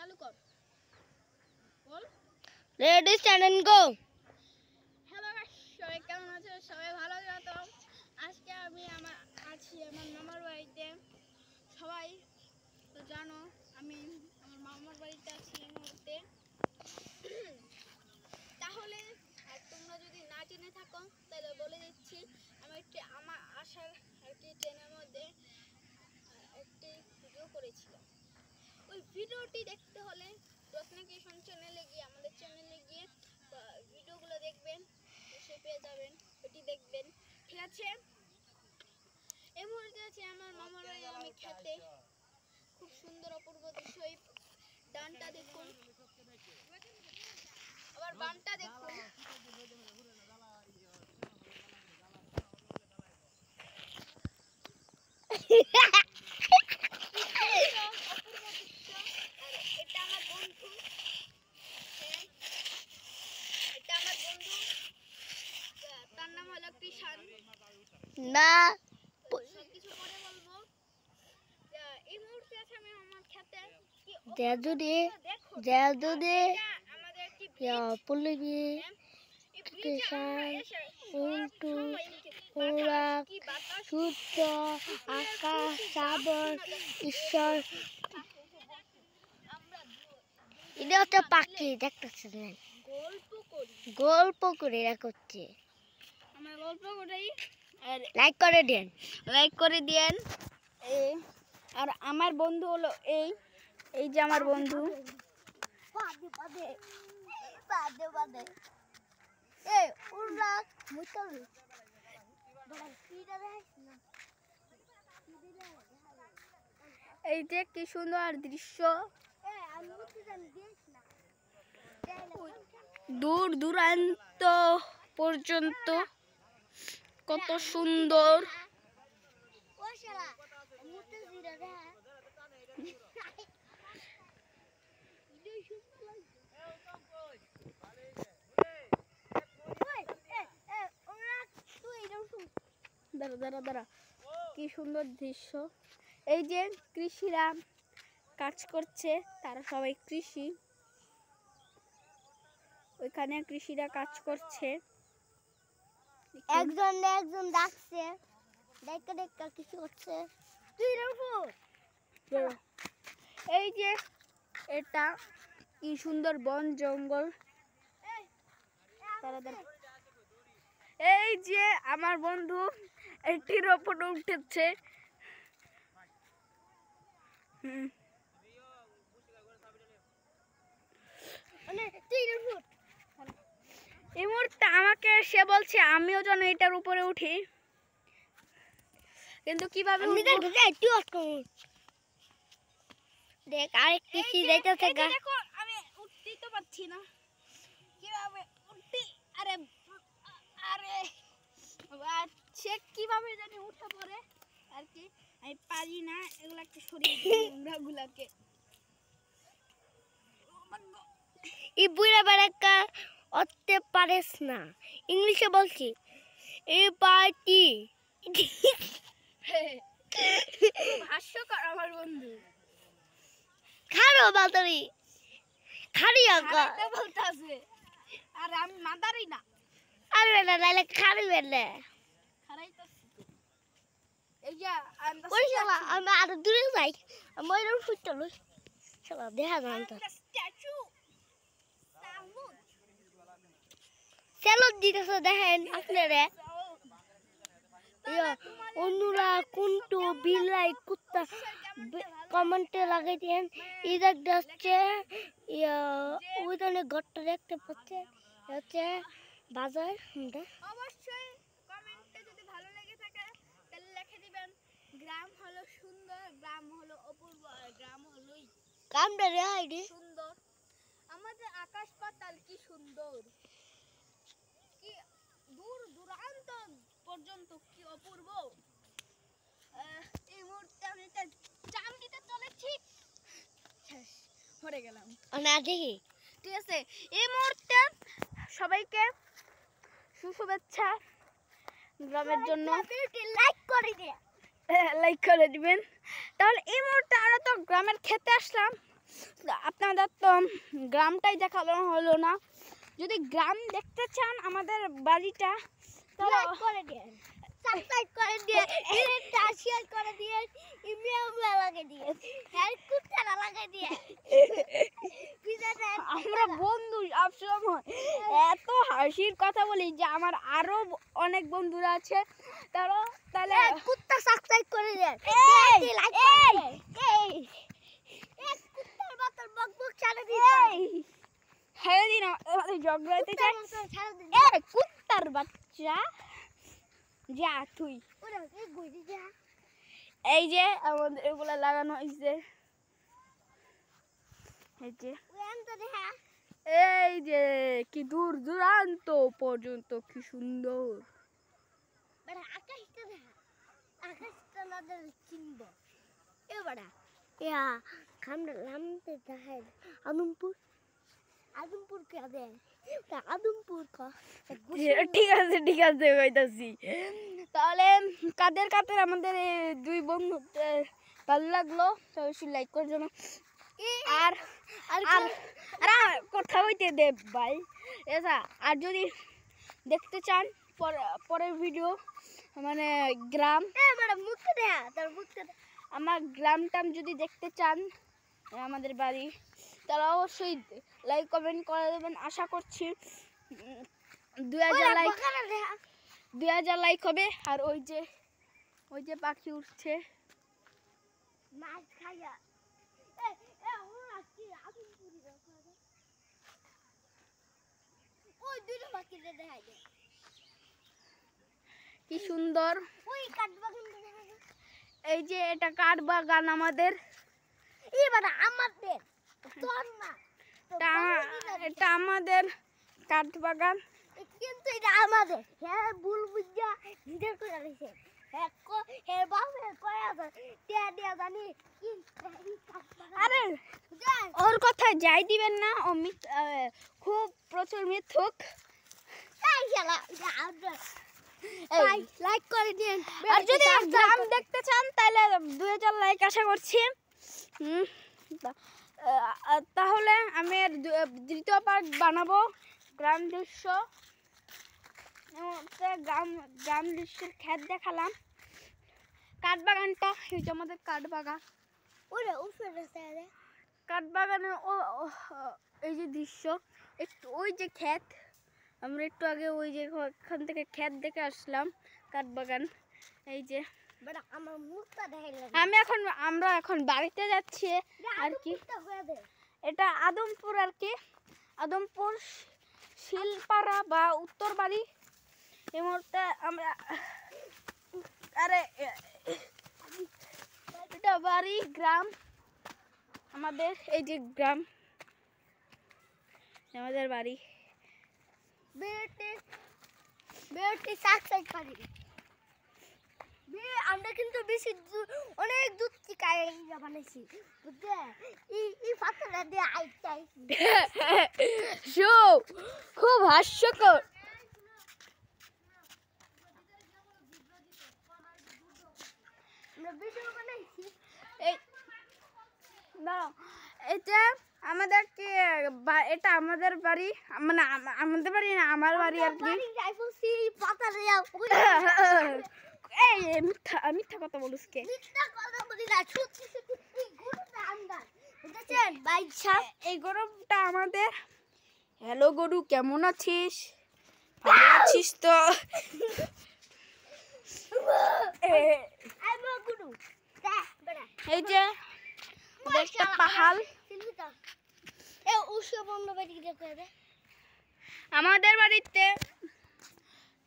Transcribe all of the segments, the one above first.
চালু কর বল ready stand and go. Hello guys, সবাই কেমন আছো? সবাই ভালো আছো তো? আজকে আমি আছি আমার মামার বাড়িতে। সবাই তো জানো আমি আমার মামার বাড়িতে আছি এই মুহূর্তে। তাহলে আর তোমরা যদি না জেনে থাকো তাহলে বলে দিচ্ছি, আমি আমার আসার একটি ট্রেনের মধ্যে একটি ভিডিও করেছিলাম। ওই ভিডিওটি দেখতে হলে রত্নাকৃষ্ণ চ্যানেলে গিয়ে আমাদের চ্যানেলে গিয়ে ভিডিওগুলো দেখবেন, সে পেয়ে যাবেন, ওটি দেখবেন, ঠিক আছে? এই মুহূর্তে আছে আমার মামার বাড়ি আমি খেতে। খুব সুন্দর অপূর্ব দৃশ্য। এই ডানটা দেখুন, আবার বামটা দেখুন। তার নাম হলো কৃষাণ। না সবকিছু পরে বলবো। এই মুহূর্তে আছে আমি আমার খেতে। যদি আমাদের একটি পল্লবী কিষাণ উল্টু ওরা সূর্য আকাশ সাগর ঈশ্বর, এটা হচ্ছে পাখি দেখতেছেন, গল্প করে এরা করছে। আমরা গল্প করি, আর লাইক করে দেন, আর আমার বন্ধু হলো এই যে আমার বন্ধু। এই যে কি সুন্দর দৃশ্য, দূর দূরান্ত পর্যন্ত কত সুন্দর। দাঁড়া কি সুন্দর দৃশ্য। এই যে কৃষিরা কাজ করছে, তারা সবাই কৃষি, ওইখানে কৃষিরা কাজ করছে। একজন ডাকছে, দেখা কিছু হচ্ছে। এই যে এটা কি সুন্দর বন জঙ্গল। এই যে আমার বন্ধু একটির ওপরে উঠেছে। এই মুহূর্তে আমাকে সে বলছে আমিও যেন এটার উপরে উঠি, কিন্তু কিভাবে দেখ আরেক কৃষি যাইতেছে। দেখো আমি উঠতেই তো পারছি না, কিভাবে উঠি? আরে সে কিভাবে জানি উঠে পড়ে আর কি, আমি পারি না। এগুলাকে সরিয়ে দিই নোংরাগুলাকে। এই বুড়া বেড়াকা অতে পারিস না, ইংলিশে বলছি। এই পার্টি হাস্যকর আমার বন্ধু। খারো বাতারি খারি আগা বলতাছে, আর আমি মাদারি না। আরে না লাইলে খারিবে না। এই যে ওই শালা আমি আর দূরে যাই, আমি ওইরকম ফুটতে লই শালা দেখা যায় তো। স্যালুট দিতেছে দেখেন আপনারা। অনুরা কুন্টু বিলাই কুত্তা কমেন্টে লাগাই দেন। ইদাক যাচ্ছে ওইখানে ঘরটা দেখতে পাচ্ছে, হচ্ছে বাজার। অবশ্যই কমেন্টে যদি ভালো লেগে থাকে তাহলে লিখে দিবেন গ্রাম হলো সুন্দর, গ্রাম হলো অপূর্ব, গ্রাম হলোই কামটা রে আইডি সুন্দর। আমাদের আকাশ পাতাল কি সুন্দর, কি দূর দূরান্ত পর্যন্ত কি অপূর্ব। এই মুহূর্তে আমি একটা জাম দিতে চলেছি, পড়ে গেলাম। না দেখি ঠিক আছে, এই মুহূর্তে সবাইকে সুশুভেচ্ছা গ্রামের জন্য। লাইক করে দিবেন। তাহলে এই মুহূর্তে আমরা তো গ্রামের খেতে আসলাম, আপনাদের তো গ্রামটাই দেখানো হলো না। যদি গ্রাম দেখতে চান আমাদের বাড়িটা, তাহলে লাইক করে দিন, সাবস্ক্রাইব করে দিন, এটা শেয়ার করে দিন, ইমেল লাগিয়ে দিন, আর কুত্তা লাগিয়ে দিন। আমরা বন্ধু সবসময় এত হাসির কথা বলি যে আমার আরো অনেক বন্ধুরা আছে, তাহলে কুত্তা সাবস্ক্রাইব করে দেন, এই, লাইক এই, করে দেন। এই কুত্তার বাতর বকবক ছাড়ে দিন, ছেড়ে দিন, আমাদের ঝগড়াতে চাই। ছাড়ে দিন। কুত্তার বাচ্চা, যা তুই। ওরে এই গুড়ি যা। এই যে আমাদের এগুলা লাগানো হয়েছে, এই যে ওয়ান তো দেখা। এই যে কি দূর দূরান্ত পর্যন্ত কি সুন্দর। বড় আকাশটা দেখা, আকাশটা না চিনব। এ বড় ইয়া খামড়া লামতে দেখায় আদমপুর, আদমপুর কে দে আদমপুর কা। ঠিক আছে কইতাছি। তাহলে কাদের কাদের আমাদের এই দুই বন্ধু ভালো লাগলো, অবশ্যই লাইক করার জন্য। আর আর আর কথা বলতে দে ভাই এসা। আর যদি দেখতে চান পরের ভিডিও, মানে গ্রাম, এ বড় মুখটা দেখা, তোর মুখটা আমার গ্রামটাম যদি দেখতে চান আমাদের বাড়ি, তাহলে অবশ্যই লাইক কমেন্ট করে দেবেন। আশা করছি 2000 লাইক, 2000 লাইক হবে। আর ওই যে পাখি উঠছে, মাছ খাইয়া। এ ওরা কি আদমপুরি দেখা। ওই দুটো বাকিতে দেখায় দে। কি সুন্দর। ওই কাঠবাগানটা দেখা যায়। এই যে এটা কাঠ বাগান আমাদের, এবার আমাদের তোর না, এটা আমাদের কাঠ বাগান। কিন্তু এটা আমাদের। হ্যাঁ ভুল বুঝা নিজের করে রয়েছে। হ্যাঁ হ্যাঁ বাপ কয়া টিয়া দিয়া জানি কি আরে ওর কথা যাই দিবেন না, ও খুব প্রচুর মিথ্যুক। এই শালা লাইক করে দিন। আর যদি গ্রাম দেখতে চান তাহলে 2000 লাইক আশা করছি। তাহলে আমি দ্বিতীয় পার্ট বানাবো গ্রাম দৃশ্য। গ্রাম দৃশ্যের ক্ষেত দেখালাম, কাঠ বাগানটা, এই যে আমাদের কাঠ বাগান। ওরে উপরে সাইডে কাঠ বাগানের এই যে দৃশ্য, একটু ওই যে ক্ষেত, আমরা একটু আগে ওই যে ওখান থেকে ক্ষেত দেখে আসলাম, কাঠ বাগান। এই যে বড় আমার মুখটা দেখাইলাম। আমরা এখন বাড়িতে যাচ্ছি আর কি। এটা আদমপুর আর কি, আদমপুর শিলপাড়া বা উত্তর বাড়ি। এই মুহূর্তে আমরা এটা বাড়ি, গ্রাম আমাদের, এই যে গ্রাম আমাদের বাড়ি। বেটি সাকসাই করি আমরা কিন্তু বেশি অনেক দুধ চিকাই বানাইছি বুঝলে। এই পাথরটা দিয়ে আইটাই খুব হাস্যকর। আমরা ভিডিও বানাইছি। এই এটা আমাদের কি, এটা আমাদের বাড়ি, মানে আমাদের বাড়ি না, আমার বাড়ি আর কি। এই মিথ্যা কথা বলিস কে? এই গরুটা আমাদের। হ্যালো গরু, কেমন আছিস? ভালো আছিস তো? এই যে একটা পাহাড়, আমাদের বাড়িতে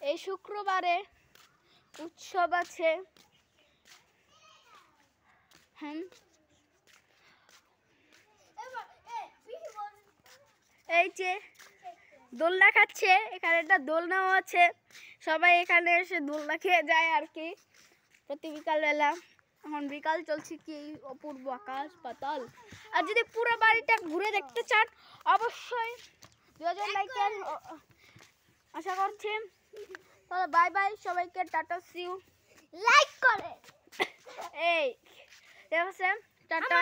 এই শুক্রবারে উৎসব আছে। হ্যাঁ, এই যে দোলনা খাচ্ছে, এখানে একটা দোলনাও আছে, সবাই এখানে এসে দোলনা খেয়ে যায় আর কি প্রতি বিকালবেলা। এখন বিকাল চলছে, কি অপূর্ব আকাশ পাতাল। আর যদি পুরো বাড়িটা ঘুরে দেখতে চান অবশ্যই 2000 লাইকের আশা করছি। তাহলে বাই বাই সবাইকে, টাটা, সি ইউ। লাইক করে এই দেখছেন, টাটা।